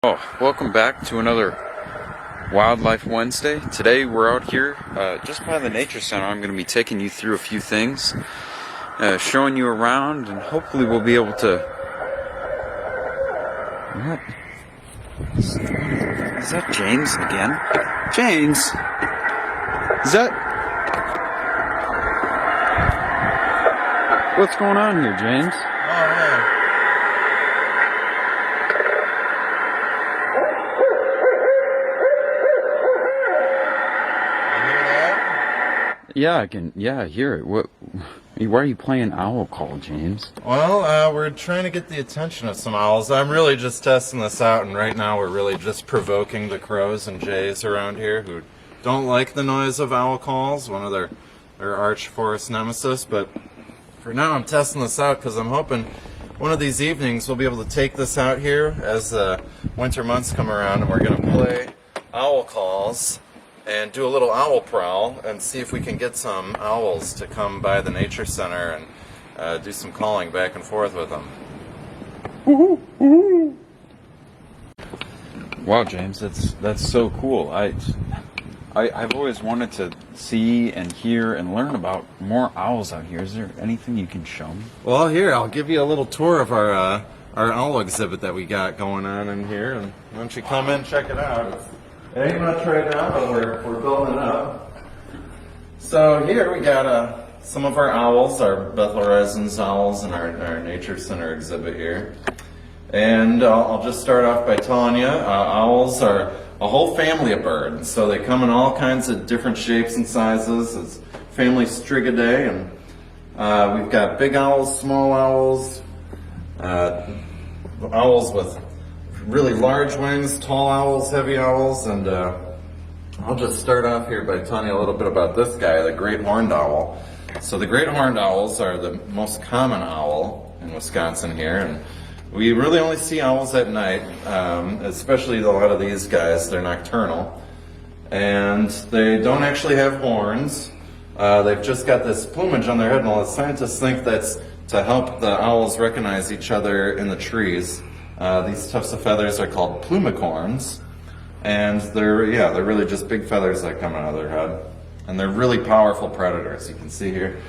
Oh, welcome back to another Wildlife Wednesday. Today we're out here just by the Nature Center. I'm going to be taking you through a few things, showing you around, and hopefully we'll be able to... What? Is that James again? James? Is that... What's going on here, James? Oh, man. Yeah, I can. Yeah, I hear it. What? Why are you playing owl call, James? Well, we're trying to get the attention of some owls. I'm really just testing this out, and right now we're really just provoking the crows and jays around here who don't like the noise of owl calls, one of their arch forest nemesis. But for now, I'm testing this out because I'm hoping one of these evenings we'll be able to take this out here as the winter months come around, and we're going to play owl calls and do a little owl prowl and see if we can get some owls to come by the Nature Center and do some calling back and forth with them. Wow, James, that's so cool. I've always wanted to see and hear and learn about more owls out here. Is there anything you can show me? Well, here, I'll give you a little tour of our owl exhibit that we got going on in here, and why don't you come in and check it out. It ain't much right now, but we're building it up. So here we got some of our owls, our Beth Lorenzen's owls in our Nature Center exhibit here. And I'll just start off by telling you, owls are a whole family of birds. So they come in all kinds of different shapes and sizes. It's family Strigidae, and we've got big owls, small owls, owls with really large wings, tall owls, heavy owls, and I'll just start off here by telling you a little bit about this guy, the great horned owl. So the great horned owls are the most common owl in Wisconsin here, and we really only see owls at night, especially a lot of these guys. They're nocturnal, and they don't actually have horns. They've just got this plumage on their head, and all the scientists think that's to help the owls recognize each other in the trees. These tufts of feathers are called Plumicorns, and they're really just big feathers that come out of their head, and they're really powerful predators. You can see here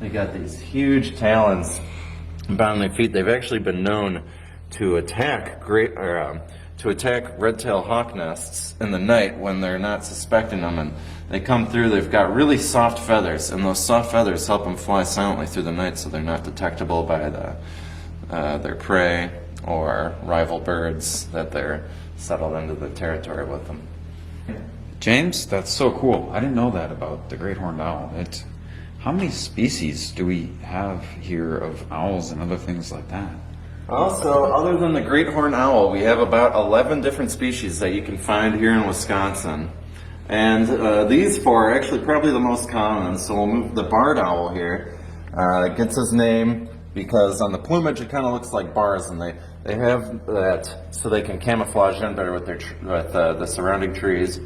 they got these huge talons on their feet. They've actually been known to attack red-tailed hawk nests in the night when they're not suspecting them, and they come through. They've got really soft feathers, and those soft feathers help them fly silently through the night, so they're not detectable by their prey or rival birds that they're settled into the territory with them. James, that's so cool. I didn't know that about the great horned owl. How many species do we have here of owls and other things like that? Also, other than the great horned owl, we have about 11 different species that you can find here in Wisconsin. And these four are actually probably the most common. So we'll move the barred owl here. It gets his name because on the plumage it kind of looks like bars, and they have that so they can camouflage in better with the surrounding trees.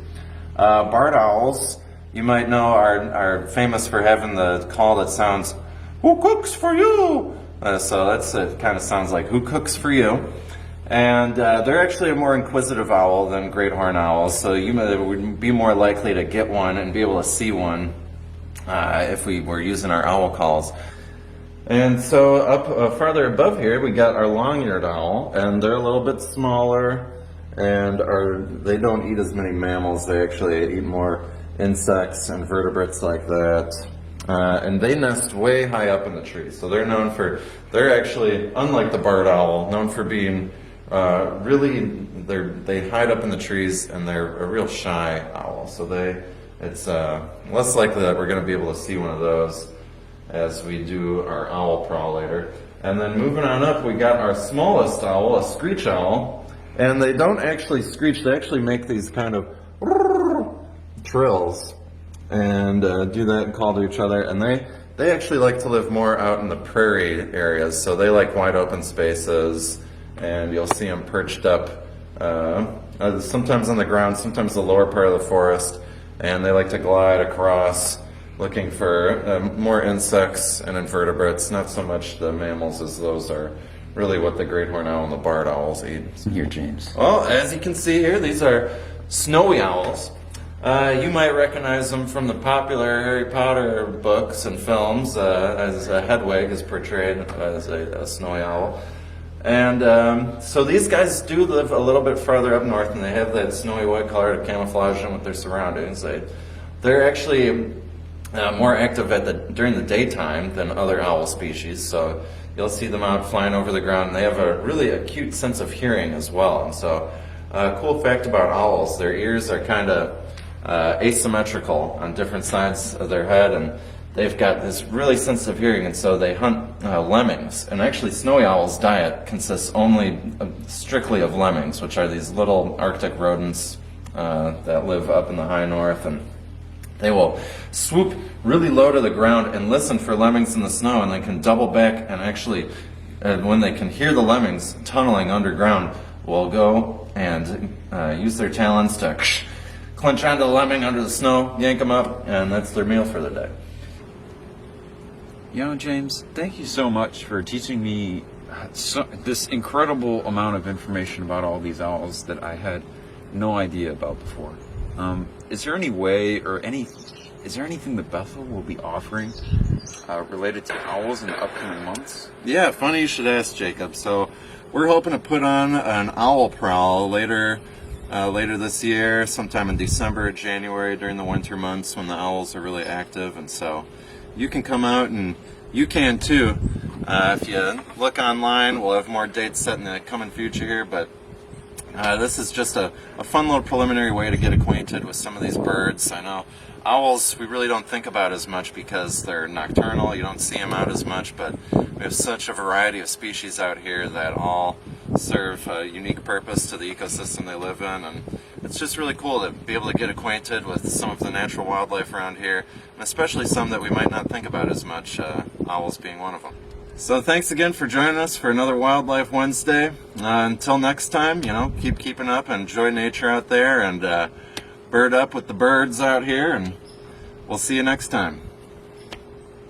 Barred owls, you might know, are famous for having the call that sounds, "Who cooks for you?" So it kind of sounds like "Who cooks for you?" And they're actually a more inquisitive owl than great horned owls, so you would be more likely to get one and be able to see one if we were using our owl calls. And so up farther above here, we got our long-eared owl, and they're a little bit smaller, and they don't eat as many mammals. They actually eat more insects and vertebrates like that. And they nest way high up in the trees. So they're actually, unlike the barred owl, known for being they hide up in the trees, and they're a real shy owl. So it's less likely that we're going to be able to see one of those as we do our owl prowl later. And then moving on up, we got our smallest owl, a Screech Owl. And they don't actually screech, they actually make these kind of trills and do that and call to each other. And they actually like to live more out in the prairie areas, so they like wide open spaces, and you'll see them perched up sometimes on the ground, sometimes the lower part of the forest, and they like to glide across looking for more insects and invertebrates, not so much the mammals, as those are really what the great horned owl and the barred owls eat. Here, James. Well, as you can see here, these are snowy owls. You might recognize them from the popular Harry Potter books and films, as Hedwig is portrayed as a snowy owl. And so these guys do live a little bit farther up north, and they have that snowy white color to camouflage them with their surroundings. They're actually more active during the daytime than other owl species, so you'll see them out flying over the ground, and they have a really acute sense of hearing as well. And so, cool fact about owls, their ears are kind of asymmetrical on different sides of their head, and they've got this really sensitive hearing, and so they hunt lemmings. And actually, snowy owls' diet consists only strictly of lemmings, which are these little Arctic rodents that live up in the high north, and they will swoop really low to the ground and listen for lemmings in the snow, and they can double back and actually, when they can hear the lemmings tunneling underground, will go and use their talons to clench onto the lemming under the snow, yank them up, and that's their meal for the day. You know, James, thank you so much for teaching me this incredible amount of information about all these owls that I had no idea about before. Is there any way is there anything that Bethel will be offering related to owls in the upcoming months? Yeah, funny you should ask, Jacob. So we're hoping to put on an owl prowl later this year, sometime in December or January during the winter months when the owls are really active. And so you can come out, and you can too. If you look online, we'll have more dates set in the coming future here, but this is just a fun little preliminary way to get acquainted with some of these birds. I know owls we really don't think about as much because they're nocturnal, you don't see them out as much, but we have such a variety of species out here that all serve a unique purpose to the ecosystem they live in, and it's just really cool to be able to get acquainted with some of the natural wildlife around here, and especially some that we might not think about as much, owls being one of them. So thanks again for joining us for another Wildlife Wednesday. Until next time, keep keeping up and enjoy nature out there, and bird up with the birds out here, and we'll see you next time.